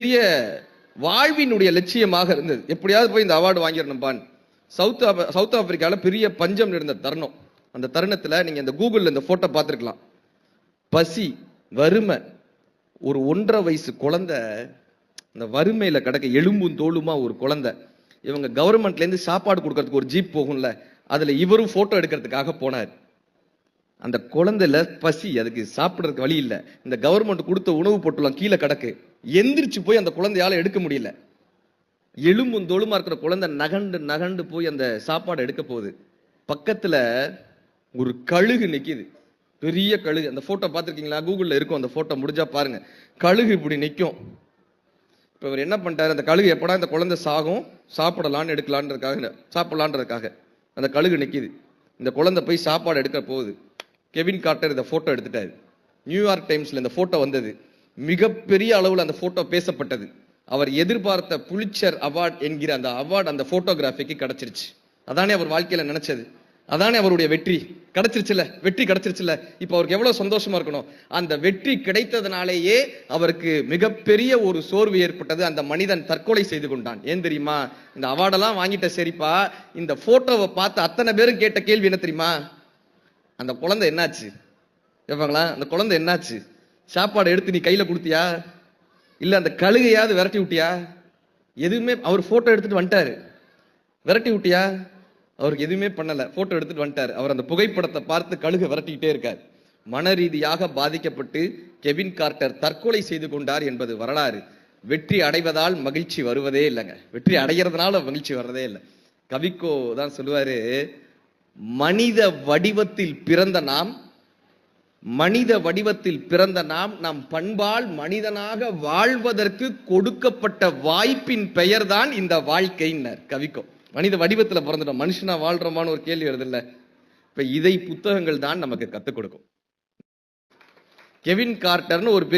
பெரிய வாழ்வினுடைய லட்சியமாக இருந்தது. எப்படியாவது போய் இந்த அவார்டு வாங்கிடணும்பான். சவுத் ஆப்பிரிக்காவில் பெரிய பஞ்சம் இருந்த தருணம். அந்த தருணத்தில் நீங்க இந்த கூகுளில் இந்த போட்டோ பார்த்துருக்கலாம். பசி, வறுமை, ஒரு 1.5 வயசு குழந்தை இந்த வறுமையில கிடக்க எலும்பும் தோலுமா ஒரு குழந்தை. இவங்க கவர்மெண்ட்ல இருந்து சாப்பாடு கொடுக்கறதுக்கு ஒரு ஜீப் போகும்ல, அதுல இவரும் போட்டோ எடுக்கிறதுக்காக போனார். அந்த குழந்தைல பசி, அதுக்கு சாப்பிடறதுக்கு வழி இல்லை. இந்த கவர்மெண்ட் கொடுத்த உணவு பொட்டலம் கீழே கிடக்கு. எந்திரிச்சு போய் அந்த குழந்தையால எடுக்க முடியல. எலும்பும் தோலுமா இருக்கிற குழந்தை நகண்டு நகண்டு போய் அந்த சாப்பாடு எடுக்க போகுது. பக்கத்துல ஒரு கழுகு நிக்குது, பெரிய கழுகு. அந்த போட்டோ பார்த்துருக்கீங்களா? கூகுள்ல இருக்கும், அந்த போட்டோ முடிஞ்சா பாருங்க. கழுகு இப்படி நிற்கும். இப்போ இவர் என்ன பண்ணிட்டாரு, அந்த கழுகு எப்படா இந்த குழந்தை சாகும் சாப்பிடலான்னு எடுக்கலான்றதுக்காக, சாப்பிடலான்றதுக்காக அந்த கழுகு நிற்கிது. இந்த குழந்தை போய் சாப்பாடு எடுக்க போகுது. கெவின் கார்ட்டர் இந்த போட்டோ எடுத்துட்டாரு. நியூயார்க் டைம்ஸ்ல இந்த போட்டோ வந்தது. மிகப்பெரிய அளவில் அந்த போட்டோ பேசப்பட்டது. அவர் எதிர்பார்த்த புலிட்சர் அவார்ட் என்கிற அந்த அவார்டு அந்த போட்டோகிராஃபிக்கு கிடைச்சிருச்சு. அதானே அவர் வாழ்க்கையில நினைச்சது, அதானே அவருடைய வெற்றி. கிடைச்சிருச்சுல, வெற்றி கிடைச்சிருச்சுல. இப்ப அவருக்கு எவ்வளவு சந்தோஷமா இருக்கணும். அந்த வெற்றி கிடைத்ததுனாலேயே அவருக்கு மிகப்பெரிய ஒரு சோர்வு ஏற்பட்டது. அந்த மனிதன் தற்கொலை செய்து கொண்டான். ஏன் தெரியுமா? இந்த அவார்டெல்லாம் வாங்கிட்ட சரிப்பா, இந்த போட்டோவை பார்த்து அத்தனை பேரும் கேட்ட கேள்வி என்ன தெரியுமா? அந்த குழந்தை என்னாச்சு கேட்பாங்களா? அந்த குழந்தை என்னாச்சு? சாப்பாடு எடுத்து நீ கையில கொடுத்தியா, இல்ல அந்த கழுகையாவது விரட்டி விட்டியா? எதுவுமே. அவர் போட்டோ எடுத்துட்டு வந்துட்டாரு. விரட்டி விட்டியா? அவருக்கு எதுவுமே பண்ணல. போட்டோ எடுத்துட்டு வந்துட்டாரு. அவர் அந்த புகைப்படத்தை பார்த்து கழுகு விரட்டிக்கிட்டே இருக்கார். மன ரீதியாக பாதிக்கப்பட்டு கெவின் கார்ட்டர் தற்கொலை செய்து கொண்டார் என்பது வரலாறு. வெற்றி அடைவதால் மகிழ்ச்சி வருவதே இல்லைங்க. வெற்றி அடைகிறதுனால மகிழ்ச்சி வர்றதே இல்லை. கவிக்கோ தான் சொல்லுவாரு, மனித வடிவத்தில் பிறந்த நாம், மனித வடிவத்தில் பிறந்த நாம் நம் பண்பால் மனிதனாக வாழ்வதற்கு கொடுக்கப்பட்ட வாய்ப்பின் பெயர் தான் இந்த வாழ்க்கைன்னர் கவிக்கோ. மனித வடிவத்தில் பிறந்துட்டோம், மனுஷனா வாழ்றோமான்னு ஒரு கேள்வி வருது இல்ல. இப்ப இதை புத்தகங்கள் தான் நமக்கு கத்துக் கொடுக்கும். கெவின் கார்ட்டர்னு ஒரு